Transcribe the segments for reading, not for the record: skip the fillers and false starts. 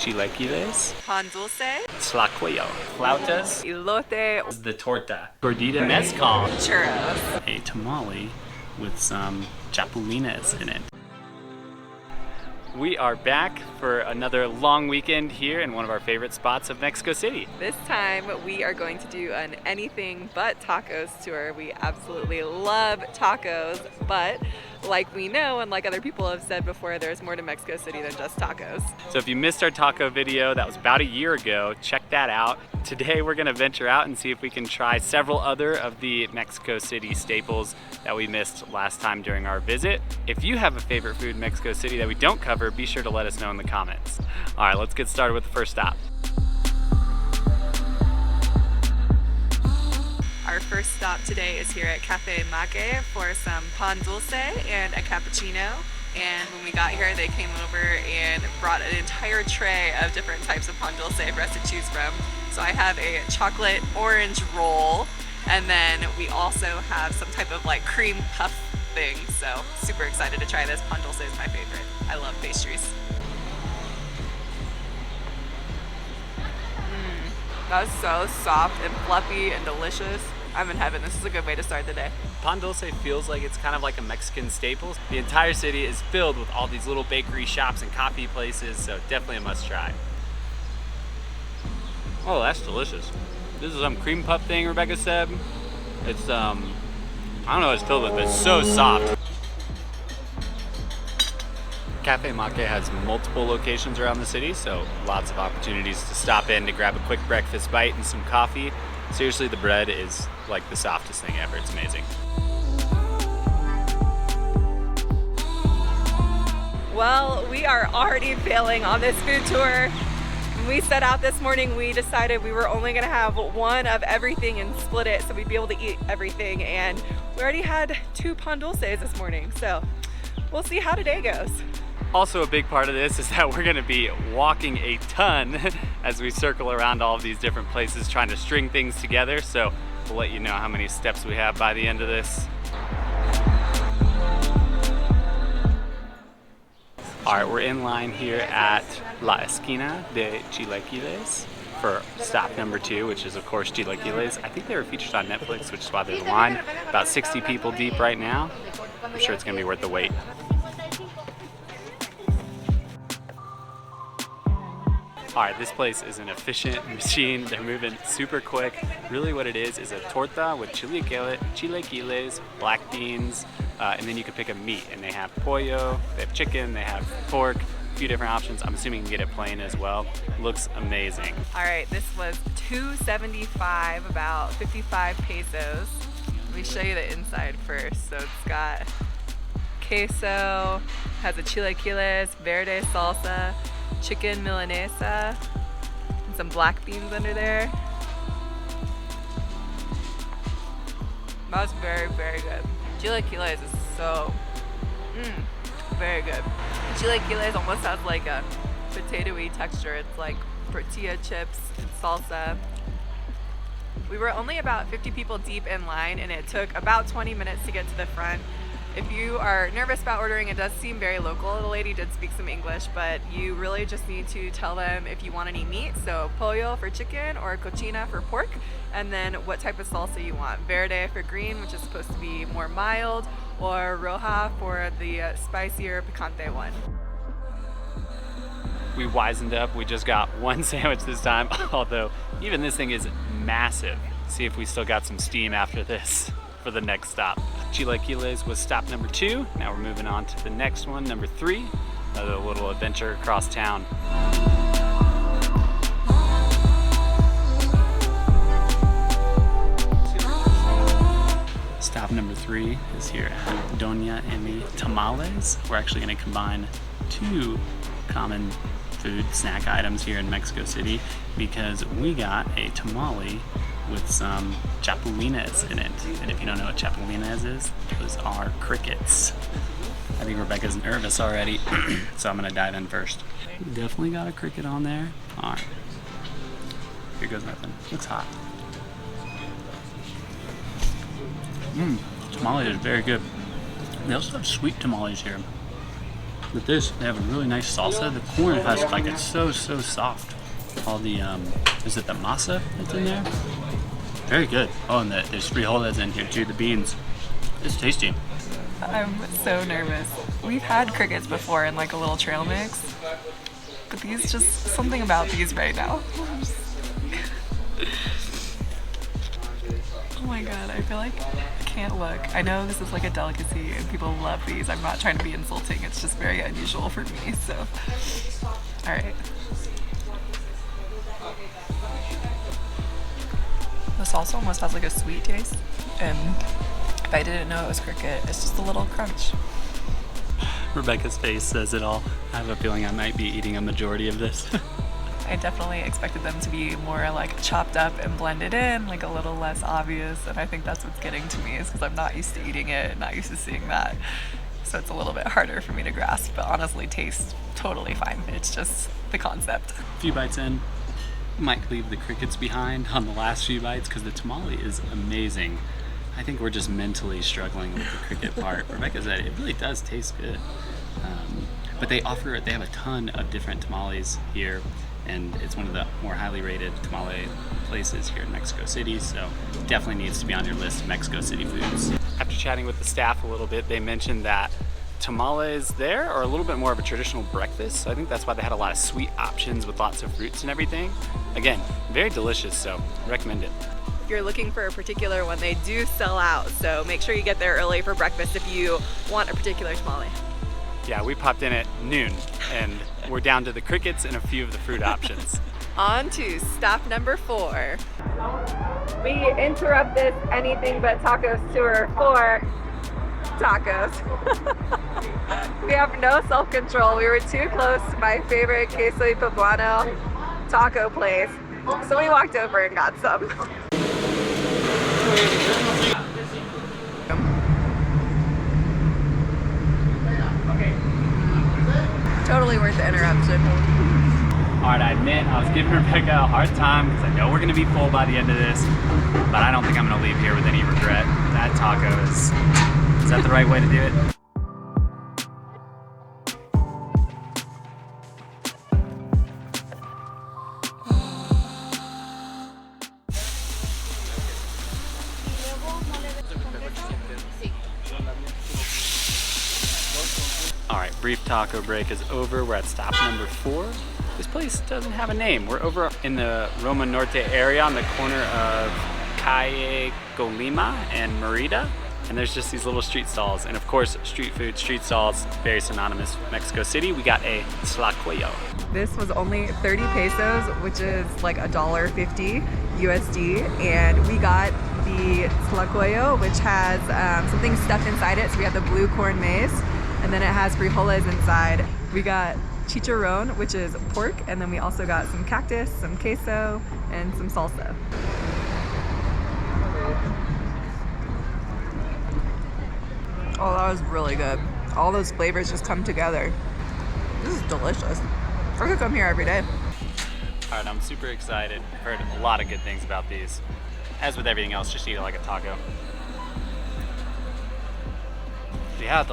Chilaquiles. Pan dulce. Tlacoyo. Flautas. Elote. The Torta. Gordita. Mezcal. Churros. A tamale with some chapulinas in it. We are back for another long weekend here in one of our favorite spots of Mexico City. This time we are going to do an anything but tacos tour. We absolutely love tacos, but like we know and like other people have said before, there's more to Mexico City than just tacos. So if you missed our taco video, that was about a year ago, check that out. Today we're gonna venture out and see if we can try several other of the Mexico City staples that we missed last time during our visit. If you have a favorite food in Mexico City that we don't cover, be sure to let us know in the comments. All right, let's get started with the first stop. Our first stop today is here at Cafe Maque for some pan dulce and a cappuccino. And when we got here, they came over and brought an entire tray of different types of pan dulce for us to choose from. So I have a chocolate orange roll, and then we also have some type of like cream puff thing. So super excited to try this. Pan dulce is my favorite. I love pastries. That's so soft and fluffy and delicious. I'm in heaven. This is a good way to start the day. Pan dulce feels like it's kind of like a Mexican staple. The entire city is filled with all these little bakery shops and coffee places, so definitely a must try. Oh, that's delicious. This is some cream puff thing Rebecca said. It's, I don't know what it's filled with, but it's so soft. Cafe Maque has multiple locations around the city, so lots of opportunities to stop in to grab a quick breakfast bite and some coffee. Seriously, the bread is like the softest thing ever. It's amazing. Well, we are already failing on this food tour. When we set out this morning, we decided we were only gonna have one of everything and split it so we'd be able to eat everything. And we already had 2 pan dulces this morning, so we'll see how today goes. Also, a big part of this is that we're gonna be walking a ton as we circle around all of these different places trying to string things together. So we'll let you know how many steps we have by the end of this. All right, we're in line here at La Esquina de Chilaquiles for stop number 2, which is of course Chilaquiles. I think they were featured on Netflix, which is why there's a line. About 60 people deep right now. I'm sure it's gonna be worth the wait. All right, this place is an efficient machine. They're moving super quick. Really what it is a torta with chilaquiles, black beans, and then you can pick a meat. And they have pollo, they have chicken, they have pork, a few different options. I'm assuming you can get it plain as well. Looks amazing. All right, this was $2.75, about 55 pesos. Let me show you the inside first. So it's got queso, has a chilaquiles, verde salsa, chicken milanesa, and some black beans under there. That's very, very good. Chilaquiles is so, very good. Chilaquiles almost has like a potato-y texture. It's like tortilla chips and salsa. We were only about 50 people deep in line, and it took about 20 minutes to get to the front. If you are nervous about ordering, it does seem very local. The lady did speak some English, but you really just need to tell them if you want any meat, so pollo for chicken or cochina for pork, and then what type of salsa you want. Verde for green, which is supposed to be more mild, or roja for the spicier picante one. We wisened up. We just got one sandwich this time, although even this thing is massive. See if we still got some steam after this for the next stop. Chilaquiles was stop number 2. Now we're moving on to the next one, number 3. Another little adventure across town. Stop number 3 is here at Doña Emi Tamales. We're actually going to combine 2 common food snack items here in Mexico City because we got a tamale with some chapulinas in it. And if you don't know what chapulinas is, those are crickets. I think Rebecca's nervous already, so I'm gonna dive in first. Definitely got a cricket on there. All right, here goes nothing. Looks hot. Tamale is very good. They also have sweet tamales here. With this, they have a really nice salsa. The corn has like, it's so soft. All the, is it the masa that's in there? Very good. Oh, and there's frijoles in here too, the beans. It's tasty. I'm so nervous. We've had crickets before in like a little trail mix, but these, just something about these right now. Oh my god, I feel like I can't look. I know this is like a delicacy and people love these. I'm not trying to be insulting, it's just very unusual for me, so. Alright. The salsa almost has like a sweet taste, and if I didn't know it was cricket, it's just a little crunch. Rebecca's face says it all. I have a feeling I might be eating a majority of this. I definitely expected them to be more like chopped up and blended in, like a little less obvious, and I think that's what's getting to me, is because I'm not used to eating it, not used to seeing that. So it's a little bit harder for me to grasp, but honestly tastes totally fine. It's just the concept. A few bites in, might leave the crickets behind on the last few bites because the tamale is amazing. I think we're just mentally struggling with the cricket part. Rebecca said it really does taste good. But they have a ton of different tamales here, and it's one of the more highly rated tamale places here in Mexico City, so it definitely needs to be on your list of Mexico City foods. After chatting with the staff a little bit, they mentioned that tamales there are a little bit more of a traditional breakfast, so I think that's why they had a lot of sweet options with lots of fruits and everything. Again, very delicious, so recommend it. If you're looking for a particular one, they do sell out, so make sure you get there early for breakfast if you want a particular tamale. Yeah, we popped in at noon and we're down to the crickets and a few of the fruit options. On to stop number 4. We interrupt this anything but tacos tour for tacos. We have no self-control. We were too close to my favorite queso y poblano taco place, so we walked over and got some. Totally worth the interruption. Alright, I admit I was giving Rebecca a hard time because I know we're going to be full by the end of this, but I don't think I'm going to leave here with any regret. That taco is that the right way to do it? Alright, brief taco break is over. We're at stop number 4. This place doesn't have a name. We're over in the Roma Norte area on the corner of Calle, Colima, and Merida. And there's just these little street stalls. And of course, street food, street stalls, very synonymous with Mexico City. We got a tlacoyo. This was only 30 pesos, which is like $1.50 USD. And we got the tlacoyo, which has something stuffed inside it. So we have the blue corn maize, and then it has frijoles inside. We got chicharron, which is pork, and then we also got some cactus, some queso, and some salsa. Oh, that was really good. All those flavors just come together. This is delicious. I could come here every day. All right, I'm super excited. Heard a lot of good things about these. As with everything else, just eat it like a taco. Yeah,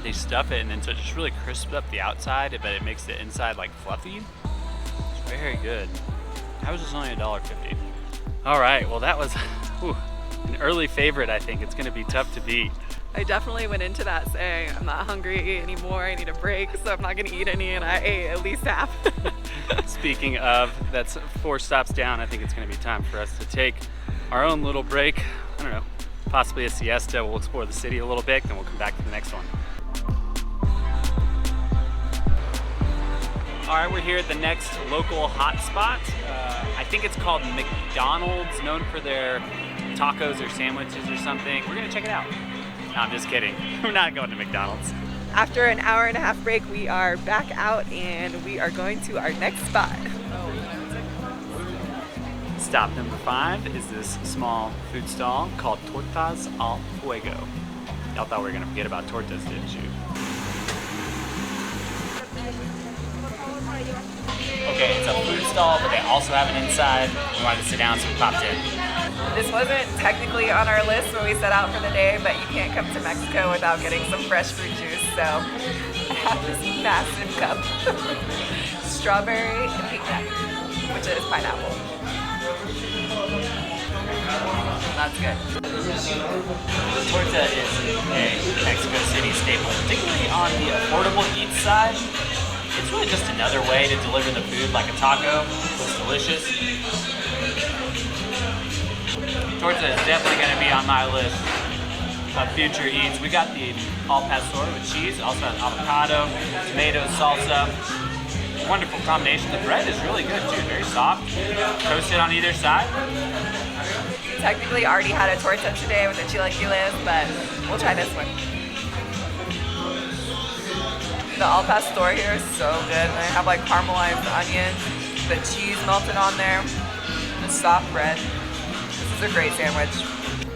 they stuff it and then so it just really crisps up the outside, but it makes the inside like fluffy. It's very good. That was just only $1.50. All right, well that was an early favorite. I think it's gonna be tough to beat. I definitely went into that saying, I'm not hungry anymore, I need a break, so I'm not gonna eat any, and I ate at least half. Speaking of, that's 4 stops down. I think it's gonna be time for us to take our own little break. I don't know, possibly a siesta. We'll explore the city a little bit, then we'll come back to the next one. All right, we're here at the next local hotspot. I think it's called McDonald's, known for their tacos or sandwiches or something. We're gonna check it out. No, I'm just kidding. We're not going to McDonald's. After an hour-and-a-half break, we are back out and we are going to our next spot. Stop number 5 is this small food stall called Tortas al Fuego. Y'all thought we were gonna forget about tortas, didn't you? Okay, it's a food stall, but they also have an inside. We wanted to sit down, so we popped in. This wasn't technically on our list when we set out for the day, but you can't come to Mexico without getting some fresh fruit juice. so I have this massive cup. Strawberry and piña, which is pineapple. That's good. The torta is a Mexico City staple, particularly on the affordable eat side. It's really just another way to deliver the food like a taco. It's delicious. Torta is definitely going to be on my list of future eats. We got the al pastor with cheese, also has avocado, tomato, salsa. Wonderful combination. The bread is really good too, very soft. Toasted on either side. Technically already had a torta today with the chilaquiles, but we'll try this one. The al pastor here is so good. They have like caramelized onions, the cheese melted on there, the soft bread. This is a great sandwich.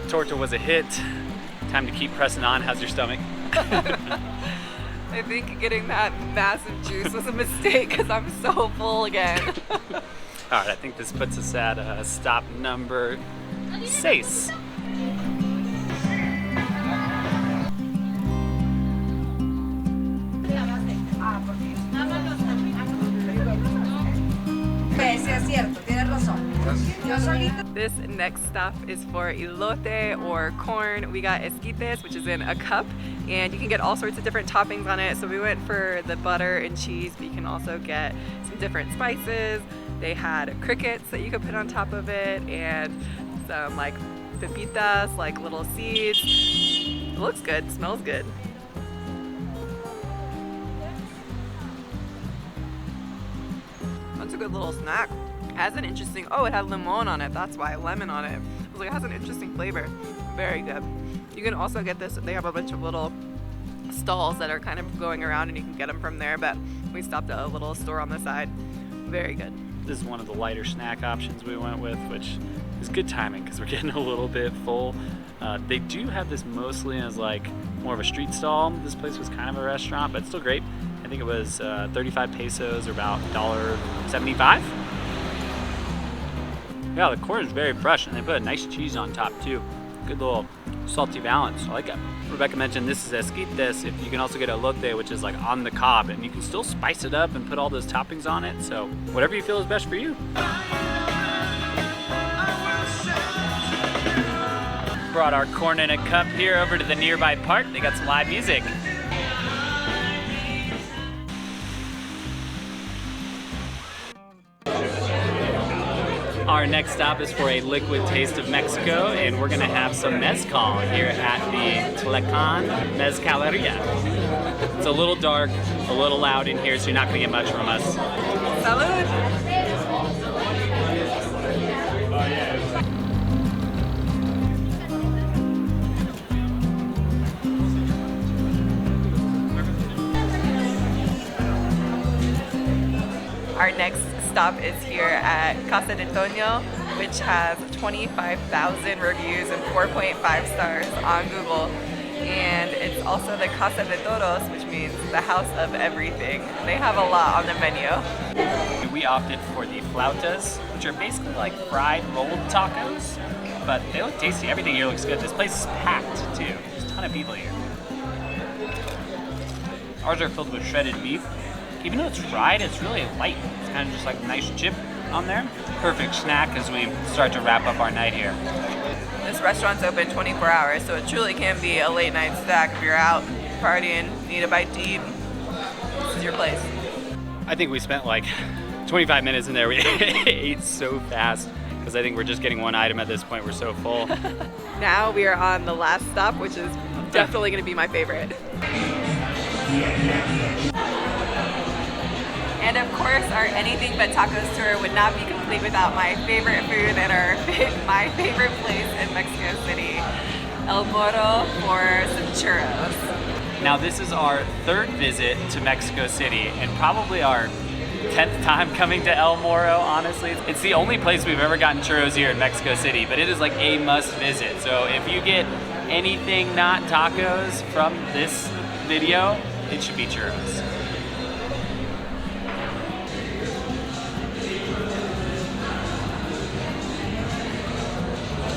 Torta was a hit. Time to keep pressing on. How's your stomach? I think getting that massive juice was a mistake because I'm so full again. All right, I think this puts us at stop number 6. This next stop is for elote or corn. We got esquites, which is in a cup, and you can get all sorts of different toppings on it. So we went for the butter and cheese, but you can also get some different spices. They had crickets that you could put on top of it, and some like pepitas, like little seeds. It looks good, smells good. That's a good little snack. It has an interesting, oh, it had limon on it. That's why, lemon on it. I was like, it has an interesting flavor. Very good. You can also get this, they have a bunch of little stalls that are kind of going around and you can get them from there, but we stopped at a little store on the side. Very good. This is one of the lighter snack options we went with, which is good timing because we're getting a little bit full. They do have this mostly as like more of a street stall. This place was kind of a restaurant, but still great. I think it was 35 pesos or about $1.75. Yeah, the corn is very fresh and they put a nice cheese on top too. Good little salty balance. I like it. Rebecca mentioned this is esquites. If you can also get elote, which is like on the cob, and you can still spice it up and put all those toppings on it. So whatever you feel is best for you. Brought our corn in a cup here over to the nearby park. They got some live music. Our next stop is for a liquid taste of Mexico, and we're gonna have some mezcal here at the Tlecan Mezcaleria. It's a little dark, a little loud in here, so you're not gonna get much from us. Salud! Our next stop is here at Casa de Toño, which has 25,000 reviews and 4.5 stars on Google. And it's also the Casa de Todos, which means the house of everything. They have a lot on the menu. We opted for the flautas, which are basically like fried rolled tacos, but they look tasty. Everything here looks good. This place is packed too. There's a ton of people here. Ours are filled with shredded beef. Even though it's fried, it's really light. It's kind of just like a nice chip on there. Perfect snack as we start to wrap up our night here. This restaurant's open 24 hours, so it truly can be a late night snack if you're out partying, need a bite to eat. This is your place. I think we spent like 25 minutes in there. We ate so fast because I think we're just getting one item at this point. We're so full. Now we are on the last stop, which is definitely going to be my favorite. And of course, our Anything But Tacos tour would not be complete without my favorite food and my favorite place in Mexico City, El Moro for some churros. Now this is our 3rd visit to Mexico City and probably our 10th time coming to El Moro, honestly. It's the only place we've ever gotten churros here in Mexico City, but it is like a must visit. So if you get anything not tacos from this video, it should be churros.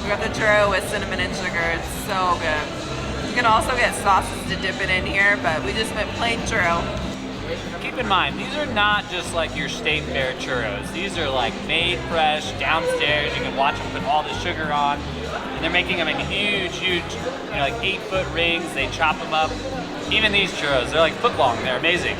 We got the churro with cinnamon and sugar. It's so good. can also get sauces to dip it in here, but we just went plain churro. Keep in mind, these are not just like your state fair churros. These are like made fresh downstairs. You can watch them put all the sugar on. And they're making them in huge, like 8-foot rings. They chop them up. Even these churros, they're like foot long. They're amazing.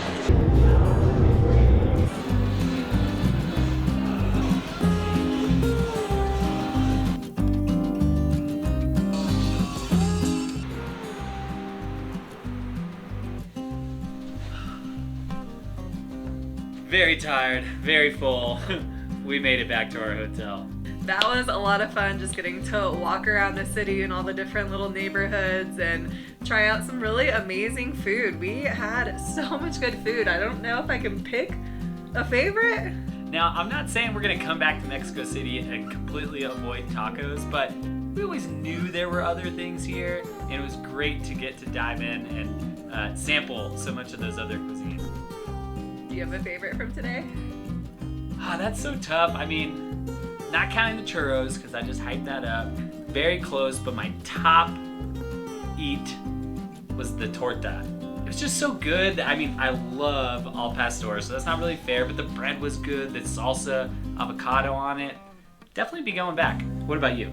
Very tired, very full. We made it back to our hotel. That was a lot of fun, just getting to walk around the city and all the different little neighborhoods and try out some really amazing food. We had so much good food. I don't know if I can pick a favorite. Now, I'm not saying we're gonna come back to Mexico City and completely avoid tacos, but we always knew there were other things here, and it was great to get to dive in and sample so much of those other cuisines. Do you have a favorite from today? That's so tough. I mean, not counting the churros, because I just hyped that up. Very close, but my top eat was the torta. It was just so good. I mean, I love al pastor, so that's not really fair, but the bread was good, the salsa, avocado on it. Definitely be going back. What about you?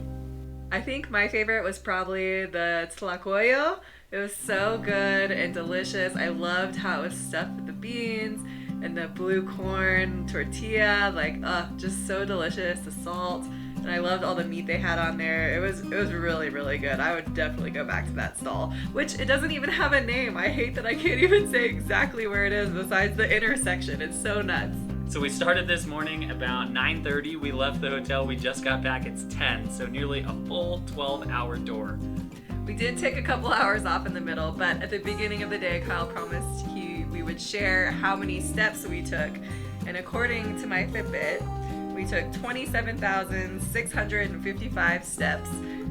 I think my favorite was probably the tlacoyo. It was so good and delicious. I loved how it was stuffed with the beans and the blue corn tortilla, like, just so delicious, the salt, and I loved all the meat they had on there. It was really, really good. I would definitely go back to that stall, which it doesn't even have a name. I hate that I can't even say exactly where it is besides the intersection. It's so nuts. So we started this morning about 9:30. We left the hotel, we just got back, it's 10, so nearly a full 12-hour tour. We did take a couple hours off in the middle, but at the beginning of the day, Kyle promised we would share how many steps we took. And according to my Fitbit, we took 27,655 steps.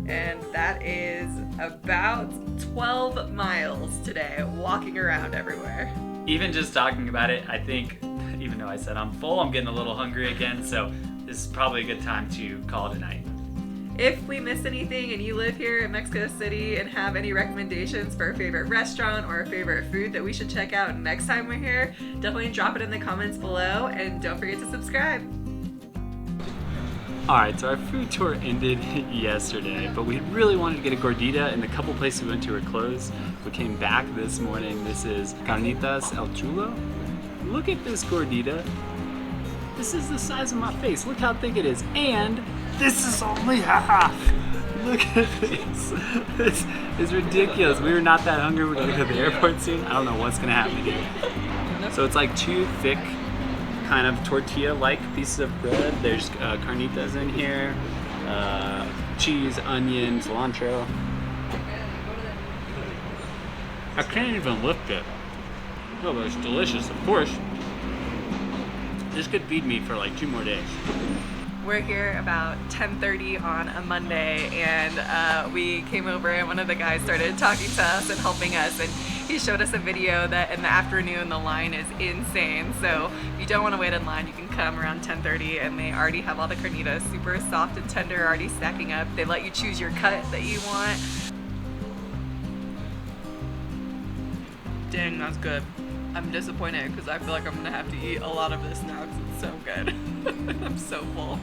And that is about 12 miles today, walking around everywhere. Even just talking about it, I think, even though I said I'm full, I'm getting a little hungry again, so this is probably a good time to call it a night. If we missed anything and you live here in Mexico City and have any recommendations for a favorite restaurant or a favorite food that we should check out next time we're here, definitely drop it in the comments below, and don't forget to subscribe. Alright, so our food tour ended yesterday, but we really wanted to get a gordita, and the couple places we went to were closed. We came back this morning. This is Carnitas El Chulo. Look at this gordita. This is the size of my face. Look how thick it is. And this is only half. Look at this. This is ridiculous. We were not that hungry. We're gonna go to the airport soon. I don't know what's gonna happen here. So it's like two thick, kind of tortilla-like pieces of bread. There's carnitas in here, cheese, onion, cilantro. I can't even lift it. Oh, but it's delicious, of course. This could feed me for like 2 more days. We're here about 10:30 on a Monday, and we came over and one of the guys started talking to us and helping us, and he showed us a video that in the afternoon the line is insane. So if you don't want to wait in line, you can come around 10:30, and they already have all the carnitas super soft and tender, already stacking up. They let you choose your cut that you want. Dang, that's good. I'm disappointed because I feel like I'm gonna have to eat a lot of this now because it's so good. I'm so full.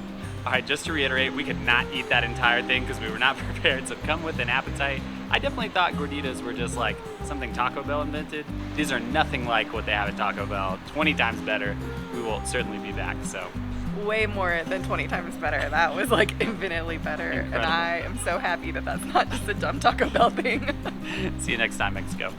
All right, just to reiterate, we could not eat that entire thing because we were not prepared, so come with an appetite. I definitely thought gorditas were just like something Taco Bell invented. These are nothing like what they have at Taco Bell, 20 times better. We will certainly be back, so. Way more than 20 times better. That was like infinitely better. Incredible. And I am so happy that that's not just a dumb Taco Bell thing. See you next time, Mexico.